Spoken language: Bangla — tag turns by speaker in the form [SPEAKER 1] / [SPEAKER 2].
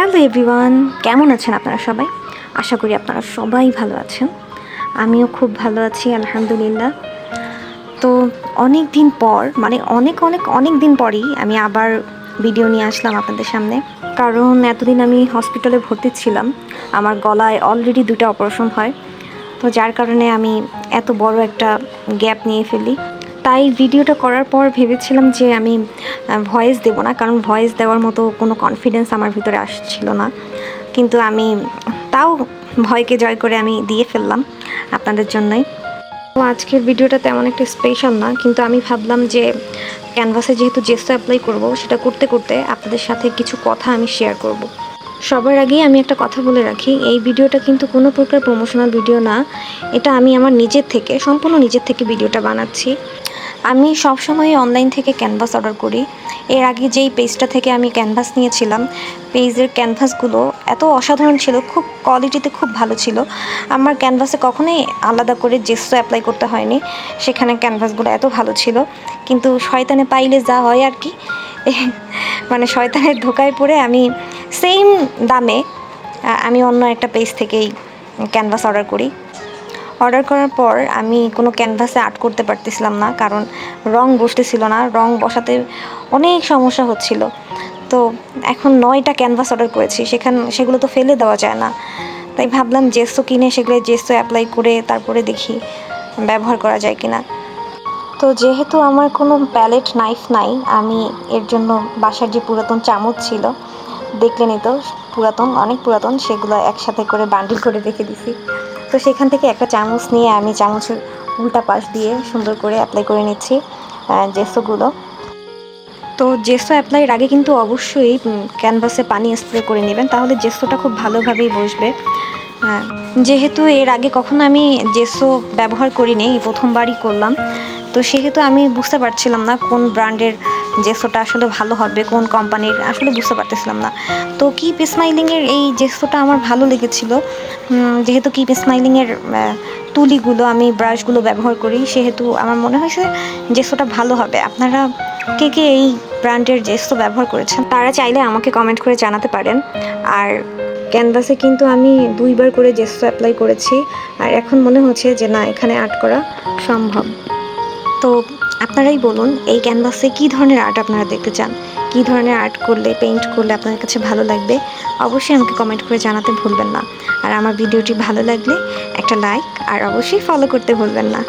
[SPEAKER 1] হ্যালো এভরিওয়ান, কেমন আছেন আপনারা সবাই? আশা করি আপনারা সবাই ভালো আছেন। আমিও খুব ভালো আছি, আলহামদুলিল্লাহ। তো অনেক দিন পর, মানে অনেক দিন পরই আমি আবার ভিডিও নিয়ে আসলাম আপনাদের সামনে। কারণ এতদিন আমি হসপিটালে ভর্তি ছিলাম। আমার গলায় অলরেডি 2টা অপারেশন হয়, তো যার কারণে আমি এত বড় একটা গ্যাপ নিয়ে ফেলি। তাই ভিডিওটা করার পর ভেবেছিলাম যে আমি ভয়েস দেব না, কারণ ভয়েস দেওয়ার মতো কোনো কনফিডেন্স আমার ভিতরে আসছিল না। কিন্তু আমি তাও ভয়কে জয় করে আমি দিয়ে ফেললাম আপনাদের জন্যই। তো আজকের ভিডিওটা তেমন একটা স্পেশাল না, কিন্তু আমি ভাবলাম যে ক্যানভাসে যেহেতু জেসো অ্যাপ্লাই করব, সেটা করতে করতে আপনাদের সাথে কিছু কথা আমি শেয়ার করব। সবার আগেই আমি একটা কথা বলে রাখি, এই ভিডিওটা কিন্তু কোনো প্রকার প্রমোশনাল ভিডিও না। এটা আমি আমার সম্পূর্ণ নিজের থেকে ভিডিওটা বানাচ্ছি। আমি সবসময় অনলাইন থেকে ক্যানভাস অর্ডার করি। এর আগে যেই পেজটা থেকে আমি ক্যানভাস নিয়েছিলাম, পেজের ক্যানভাসগুলো এত অসাধারণ ছিল, খুব কোয়ালিটিতে খুব ভালো ছিল। আমার ক্যানভাসে কখনোই আলাদা করে জেসো অ্যাপ্লাই করতে হয়নি, সেখানে ক্যানভাসগুলো এত ভালো ছিল। কিন্তু শয়তানে পাইলে যা হয় আর কি, মানে শয়তানের ধোকায় পড়ে আমি সেম দামে আমি অন্য একটা পেজ থেকেই ক্যানভাস অর্ডার করি। অর্ডার করার পর আমি কোনো ক্যানভাসে আর্ট করতে পারতেছিলাম না, কারণ রং বসতেছিল না, রং বসাতে অনেক সমস্যা হচ্ছিল। তো এখন 9টা ক্যানভাস অর্ডার করেছি, সেগুলো তো ফেলে দেওয়া যায় না। তাই ভাবলাম জেসো কিনে সেগুলো জেসো অ্যাপ্লাই করে তারপরে দেখি ব্যবহার করা যায় কিনা। তো যেহেতু আমার কোনো প্যালেট নাইফ নাই, আমি এর জন্য বাসার যে পুরাতন চামচ ছিল, দেখলেনই তো, অনেক পুরাতন, সেগুলো একসাথে করে বান্ডিল করে রেখে দিছি। তো সেখান থেকে একটা চামচ নিয়ে আমি চামচের উল্টা পাশ দিয়ে সুন্দর করে অ্যাপ্লাই করে নিচ্ছি জেসোগুলো। তো জেসো অ্যাপ্লাইয়ের আগে কিন্তু অবশ্যই ক্যানভাসে পানি স্প্রে করে নেবেন, তাহলে জেসোটা খুব ভালোভাবেই বসবে। যেহেতু এর আগে কখনো আমি জেসো ব্যবহার করিনি, এই প্রথমবারই করলাম, তো সেহেতু আমি বুঝতে পারছিলাম না কোন ব্র্যান্ডের জেসোটা আসলে ভালো হবে, কোন কোম্পানির, আসলে বুঝতে পারতেছিলাম না। তো কিপ স্মাইলিংয়ের এই জেসোটা আমার ভালো লেগেছিল। যেহেতু কিপ স্মাইলিংয়ের তুলিগুলো, আমি ব্রাশগুলো ব্যবহার করি, সেহেতু আমার মনে হয়েছে জেসোটা ভালো হবে। আপনারা কে কে এই ব্র্যান্ডের জেসো ব্যবহার করেছেন তারা চাইলে আমাকে কমেন্ট করে জানাতে পারেন। আর ক্যানভাসে কিন্তু আমি 2বার করে জেসো অ্যাপ্লাই করেছি, আর এখন মনে হচ্ছে যে না, এখানে আর্ট করা সম্ভব। তো আপনারাই বলুন, এই ক্যানভাসে কী ধরনের আর্ট আপনারা দেখতে চান, কী ধরনের আর্ট করলে, পেইন্ট করলে আপনাদের কাছে ভালো লাগবে, অবশ্যই আমাকে কমেন্ট করে জানাতে ভুলবেন না। আর আমার ভিডিওটি ভালো লাগলে একটা লাইক আর অবশ্যই ফলো করতে ভুলবেন না।